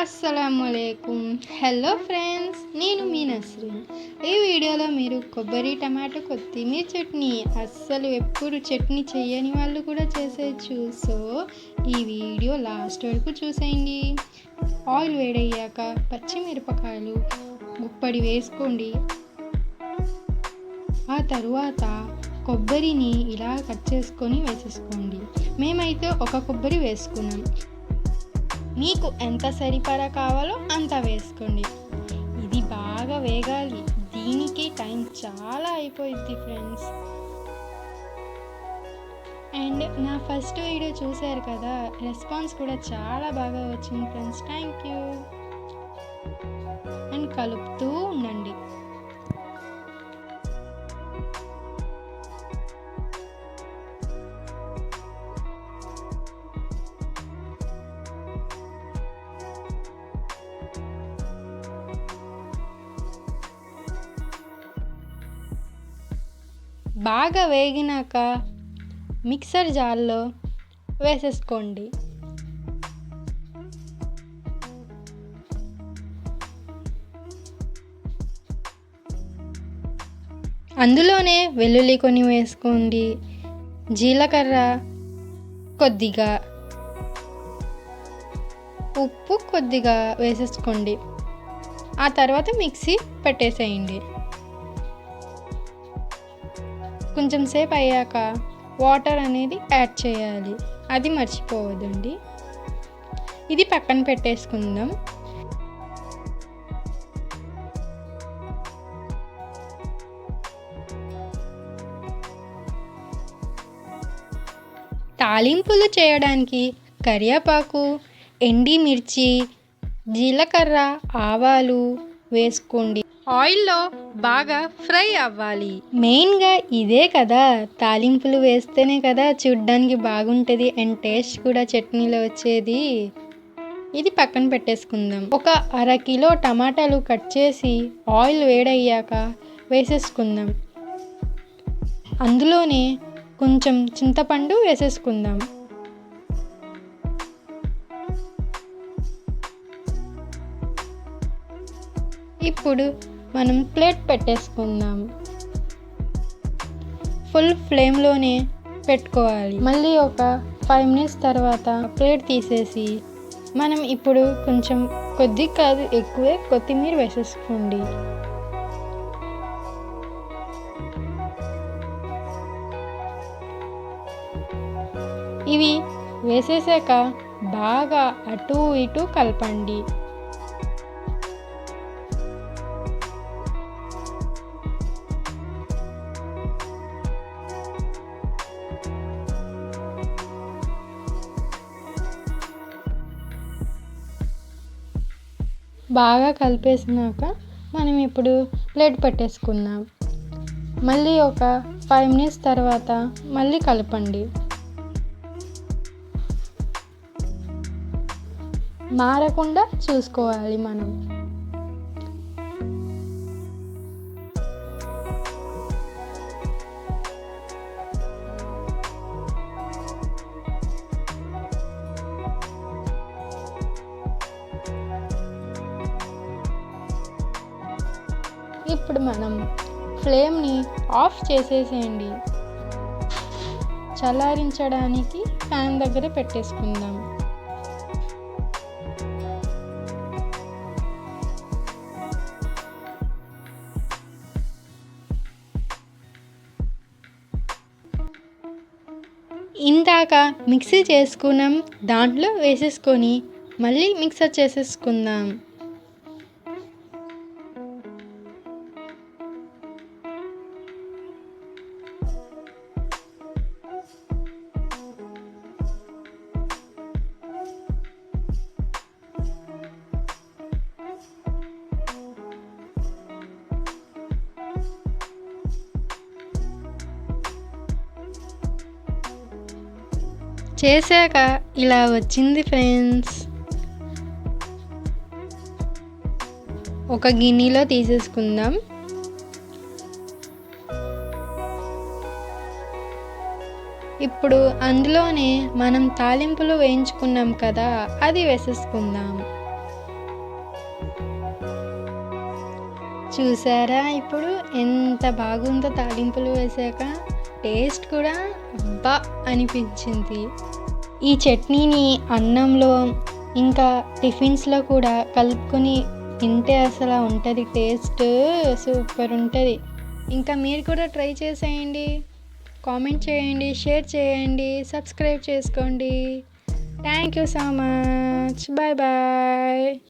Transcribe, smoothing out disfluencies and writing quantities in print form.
అస్సలాముఅలైకుం. Hello friends, నేను మీ నస్రీన్. ఈ వీడియోలో మీరు కొబ్బరి టమాటో కొత్తిమీర చట్నీ అస్సలు ఎప్పుడు చట్నీ చేయని వాళ్ళు కూడా చేసేయచ్చు. సో ఈ వీడియో లాస్ట్ వరకు చూసేయండి. ఆయిల్ వేడయ్యాక పచ్చిమిరపకాయలు గుప్పడి వేసుకోండి. ఆ తరువాత కొబ్బరిని ఇలా కట్ చేసుకొని వేసేసుకోండి. మేమైతే ఒక కొబ్బరి వేసుకున్నాం. మీకు ఎంత సరిపడా కావాలో అంత వేసుకోండి. ఇది బాగా వేగాలి. దీనికి టైం చాలా అయిపోయింది ఫ్రెండ్స్. అండ్ నా ఫస్ట్ వీడియో చూశారు కదా, రెస్పాన్స్ కూడా చాలా బాగా వచ్చింది ఫ్రెండ్స్. Thank you. అండ్ కలుపుతూ ఉండండి. బాగా వేగినాక మిక్సర్ జార్లో వేసేసుకోండి. అందులోనే వెల్లుల్లి కొన్ని వేసుకోండి, జీలకర్ర కొద్దిగా, ఉప్పు కొద్దిగా వేసేసుకోండి. ఆ తర్వాత మిక్సీ పెట్టేసేయండి. కొంచెం సేపు అయ్యాక వాటర్ అనేది యాడ్ చేయాలి, అది మర్చిపోవద్దండి. ఇది పక్కన పెట్టేసుకుందాం. తాలింపులు చేయడానికి కరివేపాకు, ఎండిమిర్చి, జీలకర్ర, ఆవాలు వేసుకోండి. ఆయిల్లో బాగా ఫ్రై అవ్వాలి. మెయిన్గా ఇదే కదా, తాలింపులు వేస్తేనే కదా చూడ్డానికి బాగుంటుంది అండ్ టేస్ట్ కూడా చట్నీలో వచ్చేది. ఇది పక్కన పెట్టేసుకుందాం. ఒక 1/2 కిలో టమాటాలు కట్ చేసి ఆయిల్ వేడయ్యాక వేసేసుకుందాం. అందులోనే కొంచెం చింతపండు వేసేసుకుందాం. ఇప్పుడు మనం ప్లేట్ పెట్టేసుకుందాం. ఫుల్ ఫ్లేమ్లోనే పెట్టుకోవాలి. మళ్ళీ ఒక 5 మినిట్స్ తర్వాత ప్లేట్ తీసేసి మనం ఇప్పుడు కొంచెం కొద్ది కాదు ఎక్కువే కొత్తిమీర వేసేసుకోండి. ఇవి వేసేసాక బాగా అటు ఇటు కలపండి. బాగా కలిపేసినాక మనం ఇప్పుడు ప్లేట్ పెట్టేసుకుందాం. మళ్ళీ ఒక 5 మినిట్స్ తర్వాత మళ్ళీ కలపండి. మారకుండా చూసుకోవాలి మనం. ఇప్పుడు మనం ఫ్లేమ్ని ఆఫ్ చేసేసేయండి. చల్లారించడానికి ఫ్యాన్ దగ్గర పెట్టేసుకుందాం. ఇందాక మిక్సీ చేసుకున్నాం, దాంట్లో వేసేసుకొని మళ్ళీ మిక్సర్ చేసేసుకుందాం. చేశాక ఇలా వచ్చింది ఫ్రెండ్స్. ఒక గిన్నెలో తీసేసుకుందాం. ఇప్పుడు అందులోనే మనం తాలింపులు వేయించుకున్నాం కదా, అది వేసేసుకుందాం. చూసారా ఇప్పుడు ఎంత బాగుందో తాలింపులు వేసాక టేస్ట్ కూడా అబ్బా అనిపించింది. ఈ చట్నీని అన్నంలో ఇంకా టిఫిన్స్లో కూడా కలుపుకొని తింటే అసలు ఉంటుంది టేస్ట్, సూపర్ ఉంటుంది. ఇంకా మీరు కూడా ట్రై చేసేయండి, కామెంట్ చేయండి, షేర్ చేయండి, సబ్స్క్రైబ్ చేసుకోండి. Thank you so much. Bye bye.